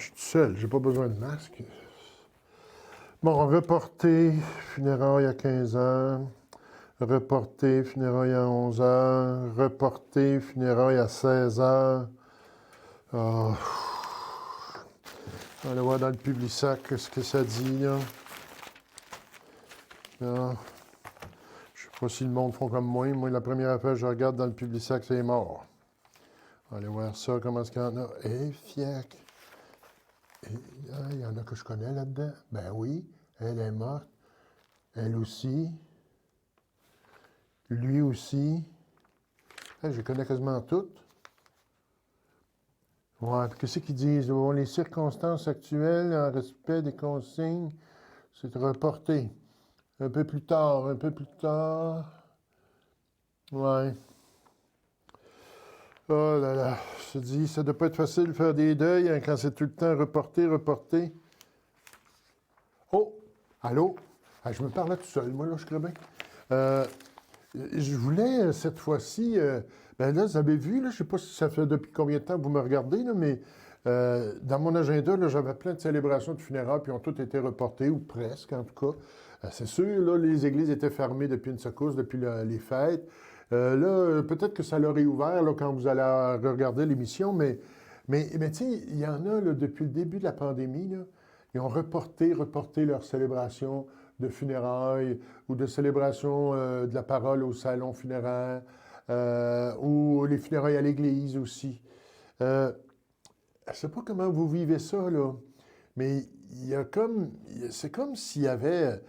suis tout seul, j'ai pas besoin de masque. Bon, reporter, funérailles à 15 heures. Reporter, funérailles à 11 heures. Reporter, funérailles à 16 heures. Ah, on va voir dans le Publisac ce que ça dit, là. Ah, je sais pas si le monde font comme moi. Moi, la première affaire que je regarde dans le Publisac, c'est mort. On va aller voir ça, comment est-ce qu'il y en a. Fiac. Il y en a que je connais là-dedans. Ben oui, elle est morte. Elle aussi. Lui aussi. Je les connais quasiment toutes. Ouais, puis qu'est-ce qu'ils disent? Bon, les circonstances actuelles, en respect des consignes, c'est reporté. Un peu plus tard, un peu plus tard. Ouais. Oh là là, je te dis, ça doit pas être facile de faire des deuils quand c'est tout le temps reporté, reporté. Oh! Allô? Je me parlais tout seul, moi, là, je crois bien. Je voulais, cette fois-ci, ben là, vous avez vu, là, je sais pas si ça fait depuis combien de temps que vous me regardez, là, mais dans mon agenda, là, j'avais plein de célébrations de funérailles, puis ont toutes été reportées, ou presque, en tout cas. C'est sûr, là, les églises étaient fermées depuis une secousse, depuis les fêtes. Là, peut-être que ça leur est ouvert, là, quand vous allez regarder l'émission, mais tu sais, il y en a, là, depuis le début de la pandémie, là, ils ont reporté leurs célébrations de funérailles ou de célébration de la parole au salon funéraire ou les funérailles à l'église aussi. Je ne sais pas comment vous vivez ça, là, mais c'est comme s'il y avait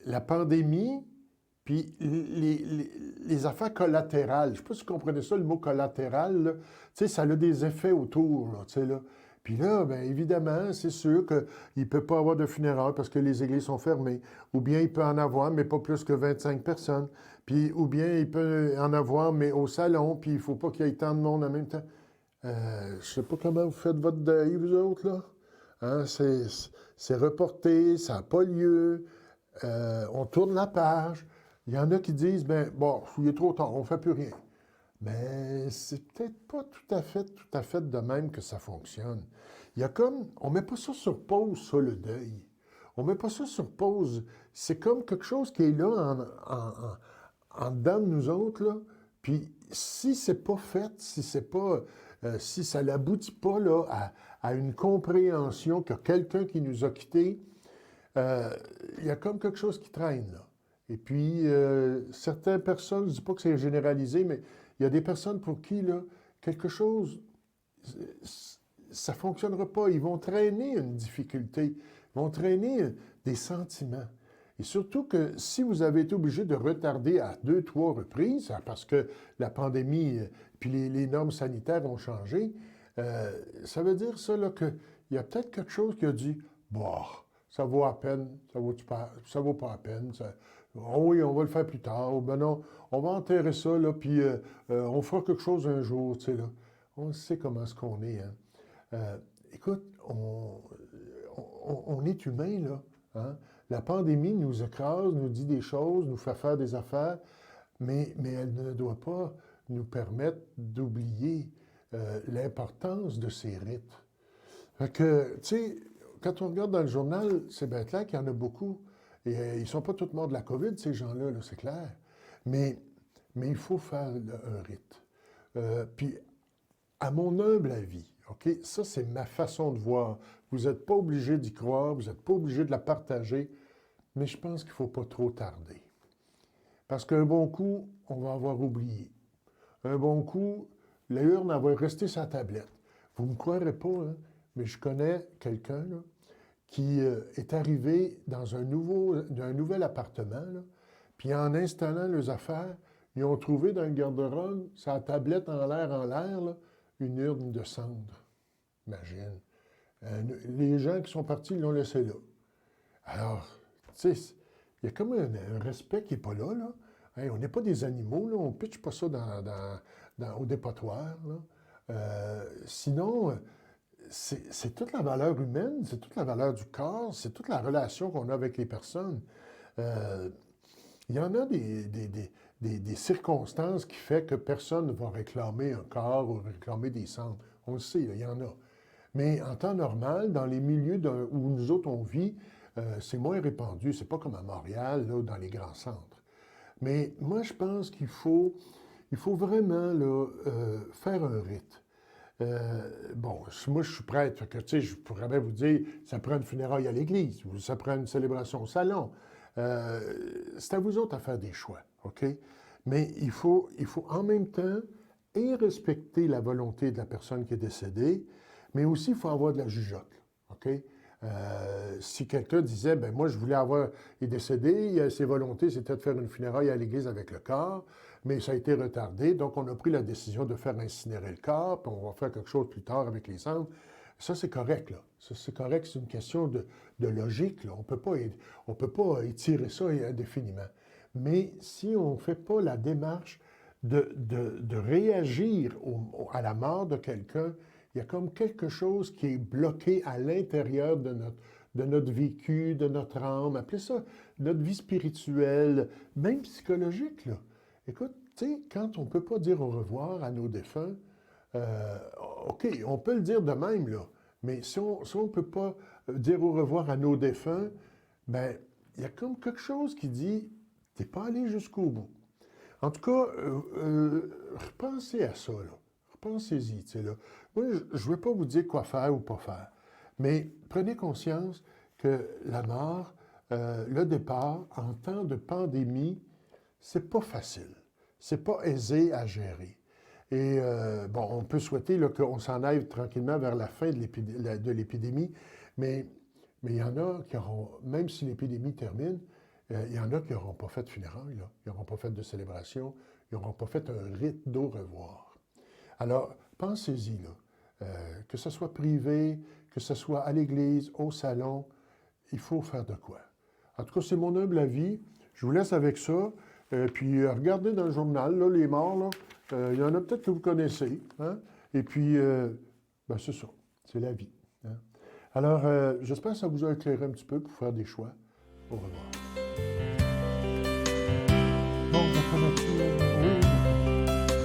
la pandémie puis les affaires collatérales. Je ne sais pas si vous comprenez ça, le mot collatéral, là. Tu sais, ça a des effets autour, là, tu sais, là. Puis là, bien évidemment, c'est sûr qu'il ne peut pas avoir de funérailles parce que les églises sont fermées. Ou bien il peut en avoir, mais pas plus que 25 personnes. Puis, ou bien il peut en avoir, mais au salon, puis il ne faut pas qu'il y ait tant de monde en même temps. Je ne sais pas comment vous faites votre deuil, vous autres, là. Hein, c'est reporté, ça n'a pas lieu. On tourne la page. Il y en a qui disent, ben bon, il est trop tard, on ne fait plus rien. Mais c'est peut-être pas tout à fait de même que ça fonctionne. Il y a comme, on met pas ça sur pause, ça, le deuil. On met pas ça sur pause. C'est comme quelque chose qui est là en dedans de nous autres, là. Puis si c'est pas fait, si ça n'aboutit pas là, à une compréhension que quelqu'un qui nous a quittés, il y a comme quelque chose qui traîne, là. Et puis, certaines personnes, je ne dis pas que c'est généralisé, mais il y a des personnes pour qui, là, quelque chose, ça ne fonctionnera pas. Ils vont traîner une difficulté, ils vont traîner des sentiments. Et surtout que si vous avez été obligé de retarder à 2, 3 reprises, parce que la pandémie puis les normes sanitaires ont changé, ça veut dire ça, là, qu'il y a peut-être quelque chose qui a dit, bah, ça vaut à peine, ça vaut pas à peine. Oh oui, on va le faire plus tard. Ou ben non, on va enterrer ça, là, puis on fera quelque chose un jour, tu sais, là. On sait comment est-ce qu'on est, hein. Écoute, on est humain, là. Hein? La pandémie nous écrase, nous dit des choses, nous fait faire des affaires, mais elle ne doit pas nous permettre d'oublier l'importance de ces rites. Fait que, tu sais, quand on regarde dans le journal, c'est bien clair qu'il y en a beaucoup. Et ils ne sont pas tous morts de la COVID, ces gens-là, là, c'est clair. Mais, mais il faut faire un rite. Puis, à mon humble avis, OK, ça, c'est ma façon de voir. Vous n'êtes pas obligé d'y croire, vous n'êtes pas obligé de la partager, mais je pense qu'il ne faut pas trop tarder. Parce qu'un bon coup, on va avoir oublié. Un bon coup, la urne, elle va rester sur la tablette. Vous ne me croirez pas, hein, mais je connais quelqu'un là, qui est arrivé dans un nouvel appartement, là, puis en installant leurs affaires, ils ont trouvé dans le garde-robe, sa tablette en l'air, là, une urne de cendre. Imagine. Les gens qui sont partis, ils l'ont laissé là. Alors, tu sais, il y a comme un respect qui n'est pas là, là. Hey, on n'est pas des animaux, là. On ne pitche pas ça au dépotoir, là. Sinon, c'est toute la valeur humaine, c'est toute la valeur du corps, c'est toute la relation qu'on a avec les personnes. Euh, il y en a des circonstances qui font que personne ne va réclamer un corps ou réclamer des cendres. On le sait, là, il y en a. Mais en temps normal, dans les milieux où nous autres on vit, c'est moins répandu. C'est pas comme à Montréal, là, dans les grands centres. Mais moi, je pense il faut vraiment là, faire un rite. Bon, moi, je suis prêtre, fait que, tu sais, je pourrais bien vous dire, ça prend une funéraille à l'église, ou ça prend une célébration au salon. C'est à vous autres à faire des choix, OK? Mais il faut en même temps et respecter la volonté de la personne qui est décédée, mais aussi, il faut avoir de la jugeote, OK? Si quelqu'un disait, ben moi, je voulais avoir, il est décédé, ses volontés, c'était de faire une funéraille à l'église avec le corps, mais ça a été retardé, donc on a pris la décision de faire incinérer le corps, puis on va faire quelque chose plus tard avec les cendres. Ça, c'est correct, là. Ça, c'est correct, c'est une question de logique, là. On peut pas étirer ça indéfiniment. Mais si on ne fait pas la démarche de réagir à la mort de quelqu'un, il y a comme quelque chose qui est bloqué à l'intérieur de notre vécu, de notre âme, appelez ça notre vie spirituelle, même psychologique, là. Écoute, tu sais, quand on ne peut pas dire au revoir à nos défunts, euh, OK, on peut le dire de même, là, mais si on ne peut pas dire au revoir à nos défunts, ben, il y a comme quelque chose qui dit, t'es pas allé jusqu'au bout. En tout cas, repensez à ça, là. Repensez-y, tu sais, là. Moi, je ne veux pas vous dire quoi faire ou pas faire, mais prenez conscience que la mort, le départ, en temps de pandémie, c'est pas facile. C'est pas aisé à gérer. Et bon, on peut souhaiter qu'on s'en aille tranquillement vers la fin de l'épidémie, mais il y en a qui auront, même si l'épidémie termine, il y en a qui n'auront pas fait de funérailles, là. Ils n'auront pas fait de célébration, ils n'auront pas fait un rite d'au revoir. Alors, pensez-y, là. Que ce soit privé, que ce soit à l'église, au salon, il faut faire de quoi. En tout cas, c'est mon humble avis. Je vous laisse avec ça. Puis, regardez dans le journal, là, les morts, là. Il y en a peut-être que vous connaissez. Hein? Et puis, ben, c'est ça. C'est la vie. Hein? Alors, j'espère que ça vous a éclairé un petit peu pour faire des choix. Au revoir.